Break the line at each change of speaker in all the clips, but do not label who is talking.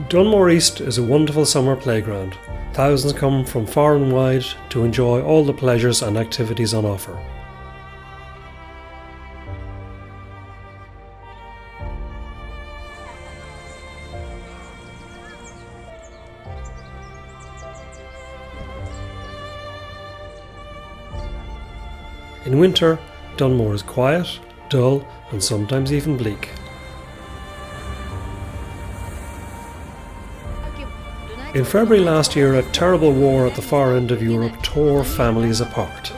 Dunmore East is a wonderful summer playground. Thousands come from far and wide to enjoy all the pleasures and activities on offer. In winter, Dunmore is quiet, dull, and sometimes even bleak. In February last year, a terrible war at the far end of Europe tore families apart.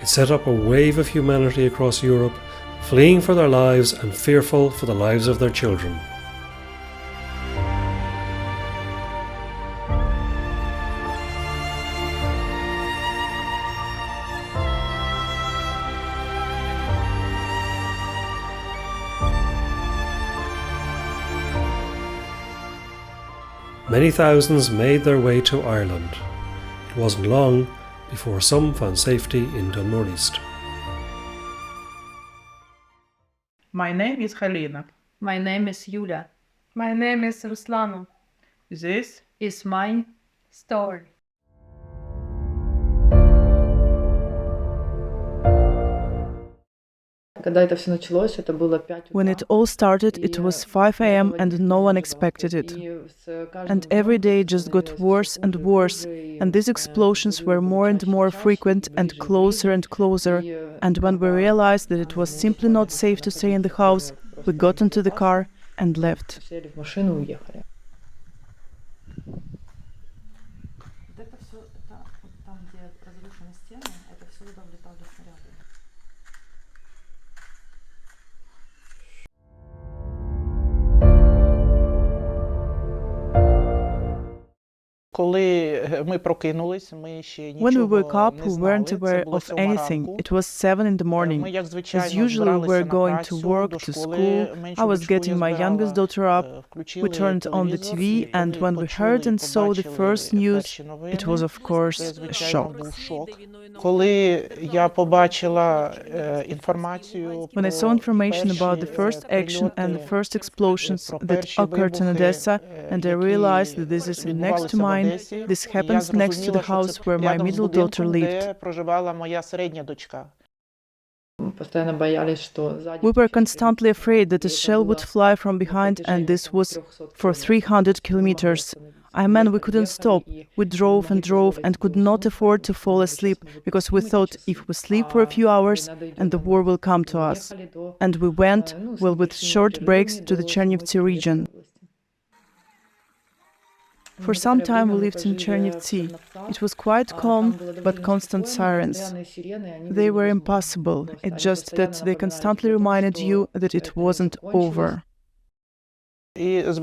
It set up a wave of humanity across Europe, fleeing for their lives and fearful for the lives of their children. Many thousands made their way to Ireland. It wasn't long before some found safety in Dunmore East.
My name is Helena.
My name is Yuliaa.
My name is Ruslana.
This
Is my
Story.
When it all started, it was 5 a.m. and no one expected it. And every day just got worse and worse, and these explosions were more and more frequent and closer. And when we realized that it was simply not safe to stay in the house, we got into the car and left. When we woke up, we weren't aware of anything. It was 7 in the morning. As usually, we were going to work, to school. I was getting my youngest daughter up. We turned on the TV, and when we heard and saw the first news, it was, of course, a shock. When I saw information about the first action and the first explosions that occurred in Odessa, and I realized that this is next to mine, this happens next to the house where my middle daughter lived. We were constantly afraid that a shell would fly from behind, and this was for 300 kilometers. I mean, we couldn't stop. We drove and could not afford to fall asleep, because we thought if we sleep for a few hours and the war will come to us. And we went, well, with short breaks to the Chernivtsi region. For some time we lived in Chernivtsi. It was quite calm, but constant sirens. They were impossible. It's just that they constantly reminded you that it wasn't over. Of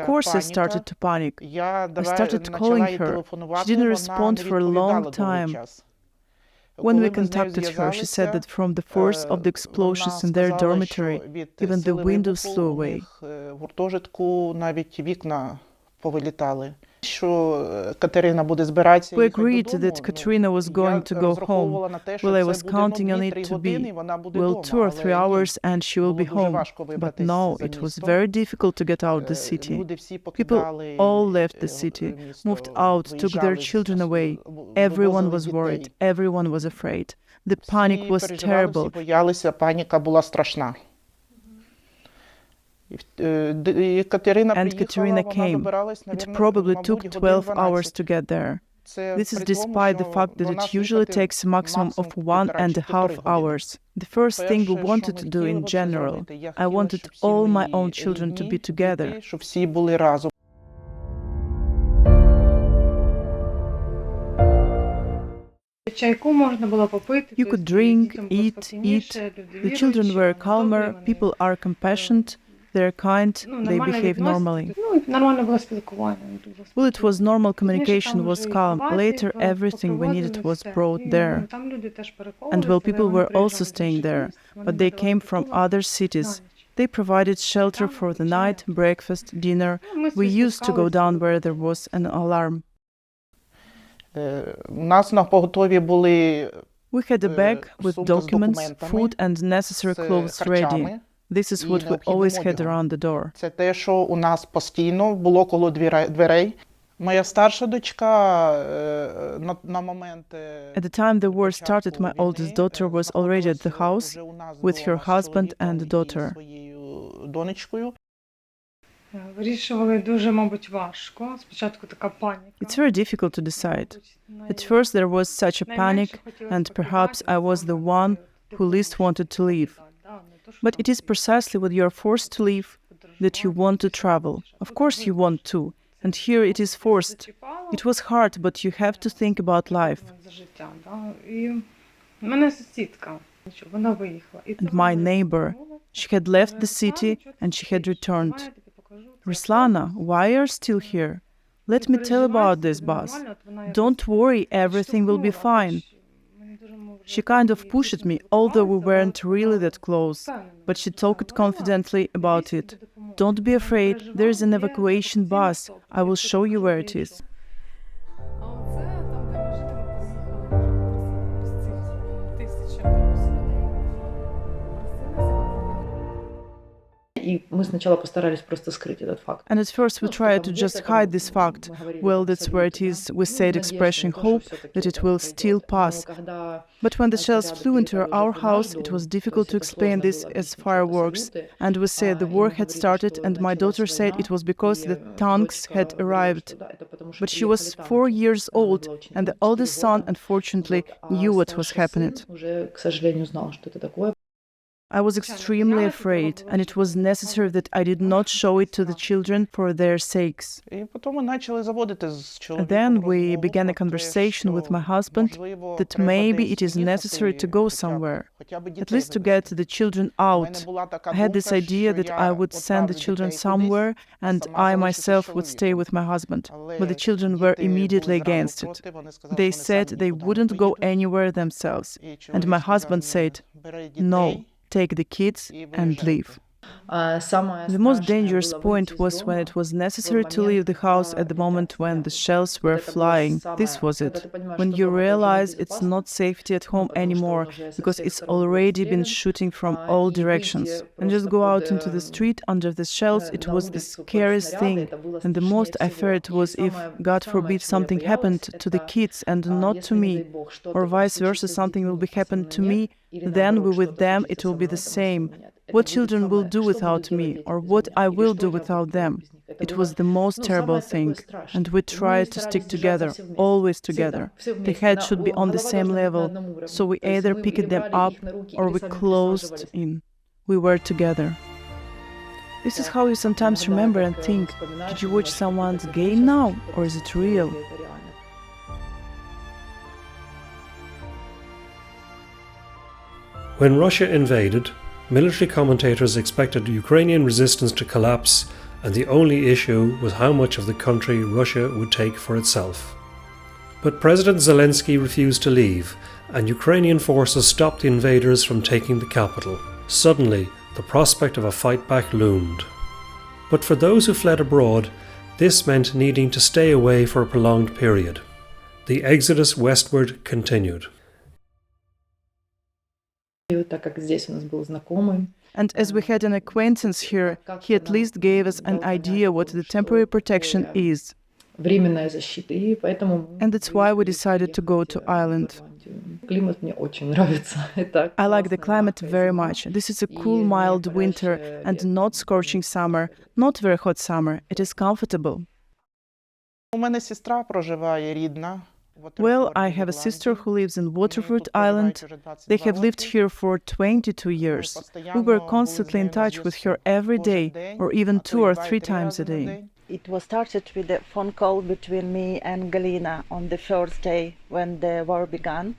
course I started to panic. I started calling her. She didn't respond for a long time. When we contacted her, she said that from the force of the explosions in their dormitory, even the windows flew away. We agreed that Katerina was going to go home. Well, I was counting on it to be, 2 or 3 hours and she will be home. But no, it was very difficult to get out the city. People all left the city, moved out, took their children away. Everyone was worried, everyone was afraid. The panic was terrible. And Katerina came. It probably took 12 hours to get there. This is despite the fact that it usually takes a maximum of 1.5 hours. The first thing we wanted to do in general, I wanted all my own children to be together. You could drink, eat. The children were calmer, people are compassionate. They're kind, they behave normally. Well, it was normal communication, was calm. Later, everything we needed was brought there. And well, people were also staying there, but they came from other cities. They provided shelter for the night, breakfast, dinner. We used to go down where there was an alarm.
У нас на поготові були
We had a bag with
сумка з
documents,
документами,
food and necessary
з
clothes ready.
харчами
This is
і
what we
необхідним
always had
одягом.
around the door.
Це те, що у нас постійно було коло дверей. Моя старша дочка на момент
At the time the war started, my oldest daughter was already at the house with her husband and daughter.
своєю донечкою.
Вирішували дуже, мабуть, важко. Спочатку така паніка.
It's very difficult to decide. At first there was such a panic, and perhaps I was the one who least wanted to leave. But it is precisely when you are forced to leave that you want to travel. Of course you want to, and here it is forced. It was hard, but you have to think about life.
За життя, да. І в мене сусідка, вона виїхала.
And my neighbor, she had left the city and she had returned. Ruslana, why are you still here? Let me tell about this bus. Don't worry, everything will be fine. She kind of pushed me, although we weren't really that close. But she talked confidently about it. Don't be afraid, there is an evacuation bus. I will show you where it is.
А оце там, де ми жили, ми поїхали з цих 1000 людей.
И мы сначала постарались просто скрыть этот факт.
And at first we tried to just hide this fact. Well, that's where it is. We said expressing hope that it will still pass. But when the shells flew into our house, it was difficult to explain this as fireworks. And we said the war had started, and my daughter said it was because the tanks had arrived. But she was 4 years old, and the oldest son, unfortunately, knew what was happening. I was extremely afraid, and it was necessary that I did not show it to the children for their sakes.
І потім ми почали заводити з чоловіком
Then we
розмову
began a
про те,
conversation with my husband
можливо,
that
треба
maybe
десь
it is
їхати,
necessary to go somewhere,
хоча б
at
дітей
least to
вивезти.
get the children
У
out.
мене була така
I had this
думка,
idea
що
that
я
I would send the
відправлю
children
дітей
somewhere
кудись,
and
сама
I
залишуся
myself
з
would stay
чоловіком.
with my husband.
Але
But the children were
діти були
immediately
зразу
against it.
проти, вони сказали,
They
що вони
said
самі
they
нікуди не
wouldn't go
поїдуть.
anywhere themselves.
І
And
чоловік
my
сказав,
husband
«Ні,
said,
бери дітей
No, take the kids
і
and
виїжджайте».
leave. The most dangerous point was when it was necessary to leave the house at the moment when the shells were flying. This was it. When you realize it's not safety at home anymore because it's already been shooting from all directions. And just go out into the street under the shells, it was the scariest thing. And the most I feared was if, God forbid, something happened to the kids and not to me, or vice versa, something will be happened to me, then we with them, it will be the same. What children will do without me, or what I will do without them. It was the most terrible thing, and we tried to stick together, always together. The head should be on the same level, so we either picked them up or we closed in. We were together. This is how you sometimes remember and think, did you watch someone's game now, or is it real?
When Russia invaded, military commentators expected Ukrainian resistance to collapse, and the only issue was how much of the country Russia would take for itself. But President Zelensky refused to leave, and Ukrainian forces stopped the invaders from taking the capital. Suddenly, the prospect of a fight back loomed. But for those who fled abroad, this meant needing to stay away for a prolonged period. The exodus westward continued.
And as we had an acquaintance here, he at least gave us an idea what the temporary protection is. And that's why we decided to go to Ireland. I like the climate very much. This is a cool, mild winter and not scorching summer, not very hot summer. It is comfortable.
У мене сестра проживає рідна.
Well, I have a sister who lives in Waterford, Ireland. They have lived here for 22 years. We were constantly in touch with her every day, or even 2 or 3 times a day.
It was started with a phone call between me and Galina on the first day when the war began,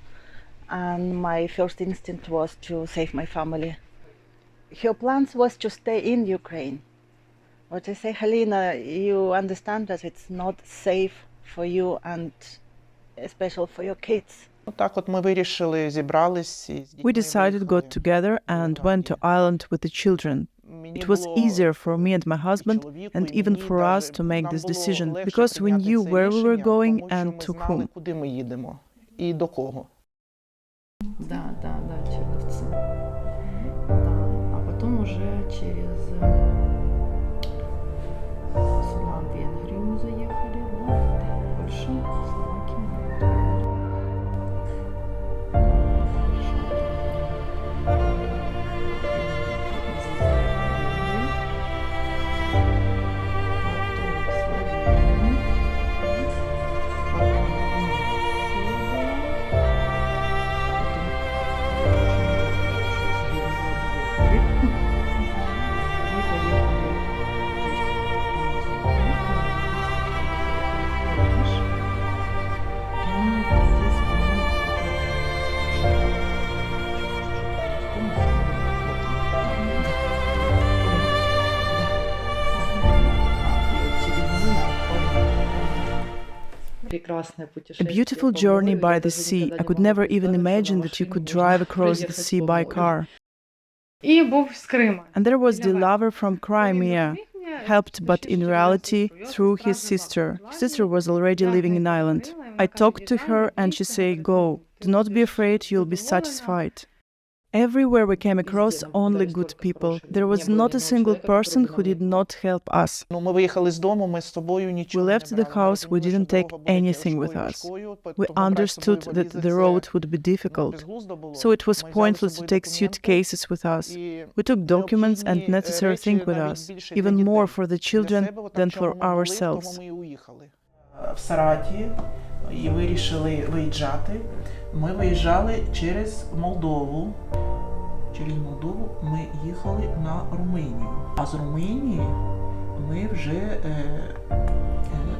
and my first instinct was to save my family. Her plans was to stay in Ukraine. But I say, Halina, you understand that it's not safe for you and especially for your kids.
Так от ми вирішили, зібрались.
We decided, got together and went to Ireland with the children. It was easier for me and my husband, and even for us to make this decision, because we knew where we were going and to whom.
Куди ми їдемо і до кого.
Да, через це. Да. А потом уже через сюда в Венгрию мы заехали, да, Польша, Словакия.
A beautiful journey by the sea. I could never even imagine that you could drive across the sea by car.
І був з Крима.
And there was the lover from Crimea, helped but in reality through his sister. His sister was already living in Ireland. I talked to her and she said, "Go, do not be afraid, you'll be satisfied." Everywhere we came across only good people. There was not a single person who did not help us.
Ну, ми виїхали з дому, ми з собою
We
нічого не
left the
брали.
house, we didn't take anything with us. We understood that the road would be difficult, so it was pointless to take suitcases with us. We took documents and necessary things with us, even more for the children than for ourselves.
В Сараті і вирішили виїжджати. Ми виїжджали через Молдову. Через Молдову ми їхали на Румунію. А з Румунії ми вже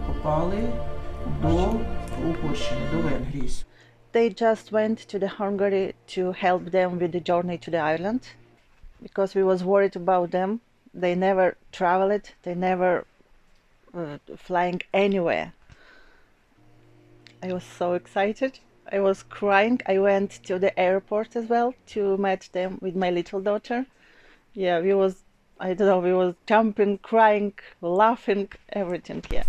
попали до Угорщини, до Венгрії.
They just went to the Hungary to help them with the journey to the island because we was worried about them. They never traveled, they never flying anywhere. I was so excited. I was crying. I went to the airport as well to meet them with my little daughter. Yeah, I don't know, we was jumping, crying, laughing, everything, yeah.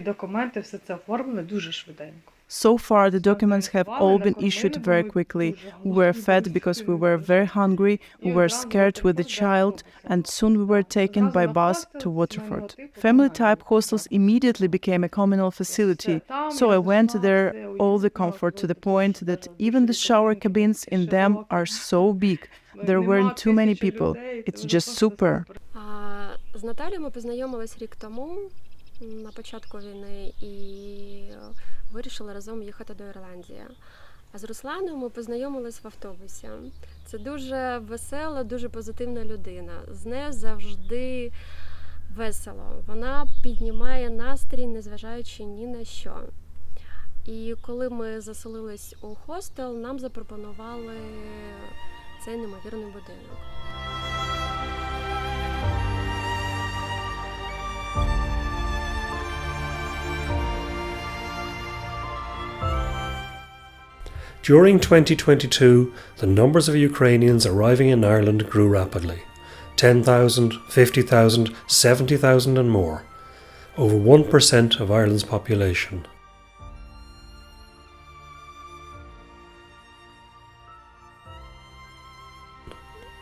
Документи, все це оформили дуже швиденько.
So far, the documents have all been issued very quickly. We were fed because we were very hungry, we were scared with the child, and soon we were taken by bus to Waterford. Family-type hostels immediately became a communal facility, so I went there all the comfort to the point that even the shower cabins in them are so big. There weren't too many people. It's just super.
З Наталією ми познайомились рік тому, на початку війни, і вирішили разом їхати до Ірландії. А з Русланом ми познайомились в автобусі. Це дуже весела, дуже позитивна людина. З нею завжди весело. Вона піднімає настрій, незважаючи ні на що. І коли ми заселились у хостел, нам запропонували цей неймовірний будинок.
During 2022, the numbers of Ukrainians arriving in Ireland grew rapidly. 10,000, 50,000, 70,000 and more. Over 1% of Ireland's population.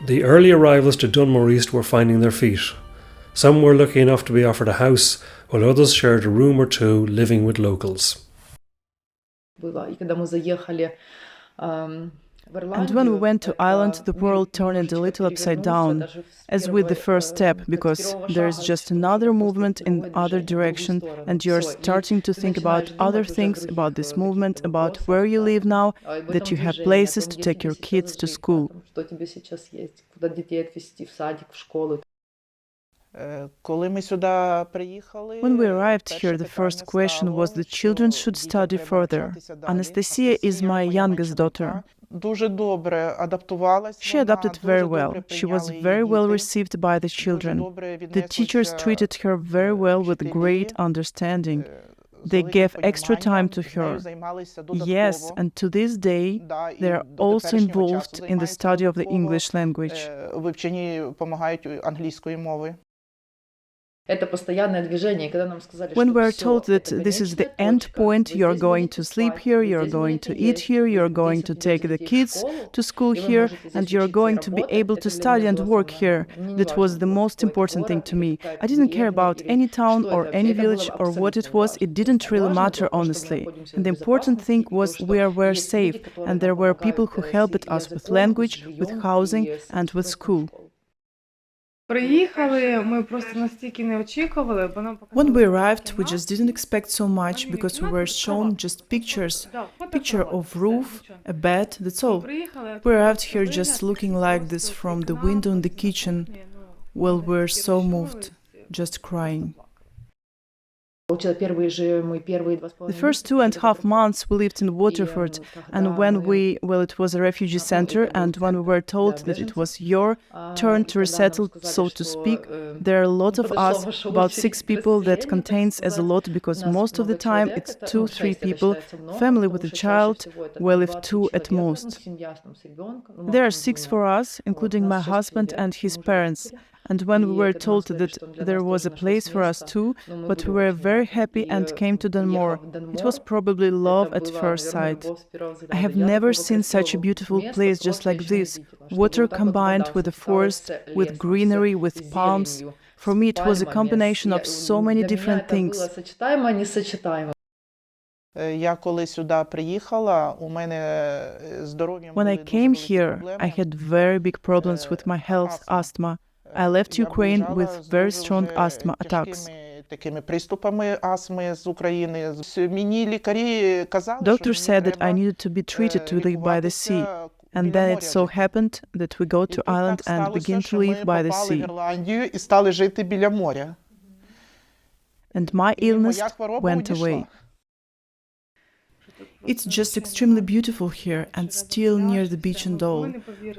The early arrivals to Dunmore East were finding their feet. Some were lucky enough to be offered a house, while others shared a room or two living with locals.
And when we went to Ireland, the world turned a little upside down, as with the first step, because there is just another movement in the other direction, and you're starting to think about other things, about this movement, about where you live now, that you have places to take your kids to school.
Коли ми сюди приїхали,
When we arrived here, the first question was that children should study further. Anastasia is my youngest daughter.
Дуже добре адаптувалась.
She adapted very well. She was very well received by the children. The teachers treated her very well with great understanding. They gave extra time to her. Yes, and to this day, they are also involved in the study of the English language.
Вивченні допомагають англійської мови.
When we are told that this is the end point, you're going to sleep here, you're going to eat here, you're going to take the kids to school here, and you're going to be able to study and work here, that was the most important thing to me. I didn't care about any town or any village or what it was, it didn't really matter, honestly. And the important thing was we were safe, and there were people who helped us with language, with housing, and with school.
Приїхали, ми просто настільки не очікували, бо нам
When we arrived, we just didn't expect so much because we were shown just pictures. Picture of roof, a bed, that's all. We arrived here just looking like this from the window in the kitchen. Well, we're so moved, just crying. The first 2.5 months we lived in Waterford, and it was a refugee center, and when we were told that it was your turn to resettle, so to speak, there are a lot of us, about 6 people, that contains as a lot because most of the time it's 2-3 people, family with a child, well, if 2 at most. There are 6 for us, including my husband and his parents. And when we were told that there was a place for us too, but we were very happy and came to Dunmore. It was probably love at first sight. I have never seen such a beautiful place just like this. Water combined with a forest, with greenery, with palms. For me it was a combination of so many different things.
Я коли сюди приїхала, у мене здоров'я
When I came here, I had very big problems with my health, asthma. I left Ukraine with very strong asthma attacks.
Такими приступами астми з України. Мені лікарі казали,
Doctors said that I needed to be treated to live by the sea. And then it so happened that we go to Ireland and begin to live by the sea.
І стали жити біля моря.
And my illness went away. It's just extremely beautiful here and still near the beach and all.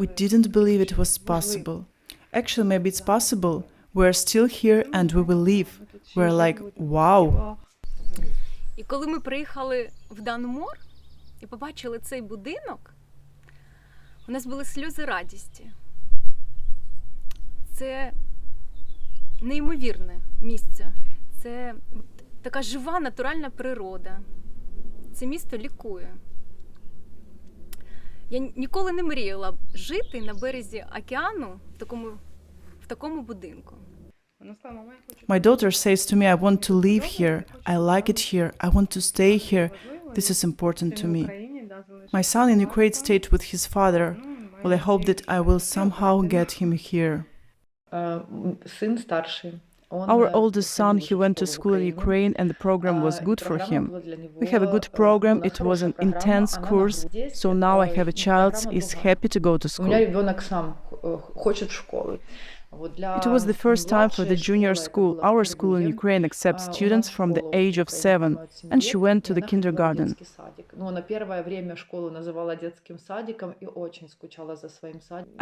We didn't believe it was possible. Actually, maybe it's possible. We're still here and we will live. We're like, wow.
І коли ми приїхали в Dunmore і побачили цей будинок, у нас були сльози радості. Це неймовірне місце. Це така жива, натуральна природа. Це місто лікує. Я ніколи не мріяла жити на березі океану в такому будинку.
My daughter says to me, I want to live here. I like it here. I want to stay here. This is important to me. My son in Ukraine stayed with his father. Well, I hope that I will somehow get him here. Our oldest son, he went to school in Ukraine and the program was good for him. We have a good program, it was an intense course, so now I have a child who is happy to go to school. It was the first time for the junior school. Our school in Ukraine accepts students from the age of 7, and she went to the kindergarten.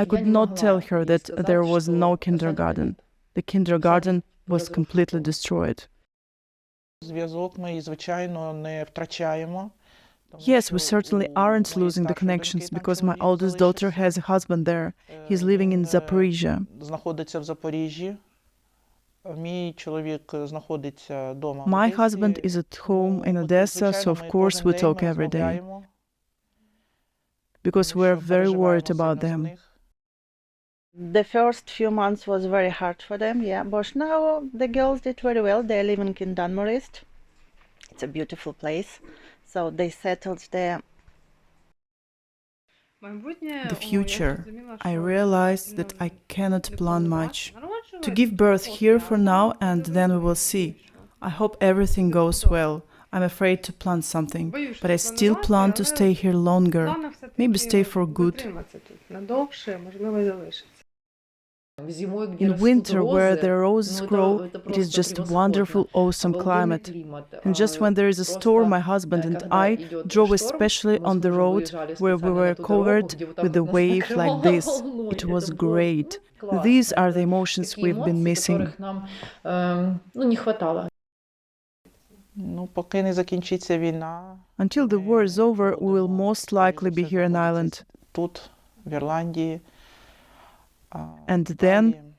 I could not tell her that there was no kindergarten. The kindergarten was completely destroyed.
Зв'язок ми, звичайно, не втрачаємо.
Yes, we certainly aren't losing the connections because my oldest daughter has a husband there. He's living in Zaporizhia.
Знаходиться в Запоріжжі. Мій чоловік знаходиться вдома.
My husband is at home in Odessa, so of course we talk every day. Because we're very worried about them.
The first few months was very hard for them, yeah. But now the girls did very well. They're living in Dunmore. It's a beautiful place. So they settled there.
The future. I realized that I cannot plan much. To give birth here for now and then we will see. I hope everything goes well. I'm afraid to plan something, but I still plan to stay here longer. Maybe stay for good. In winter, where the roses grow, it is just wonderful, awesome climate. And just when there is a storm, my husband and I drove especially on the road where we were covered with a wave like this. It was great. These are the emotions we've been missing.
Поки не закінчиться війна.
Until the war is over, we will most likely be here in Ireland.
Тут, в Ірландії.
And then,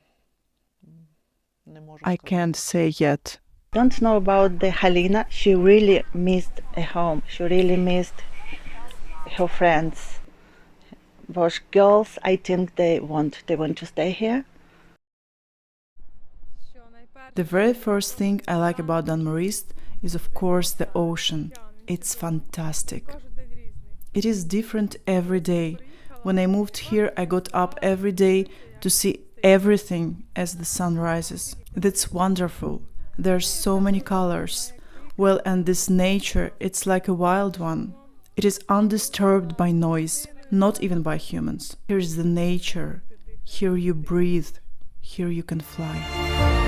I can't say yet.
Don't know about the Halina. She really missed a home. She really missed her friends. Those girls, I think they want to stay here.
The very first thing I like about Dunmore is of course the ocean. It's fantastic. It is different every day. When I moved here, I got up every day to see everything as the sun rises. That's wonderful. There are so many colors. Well, and this nature, it's like a wild one. It is undisturbed by noise, not even by humans. Here is the nature. Here you breathe. Here you can fly.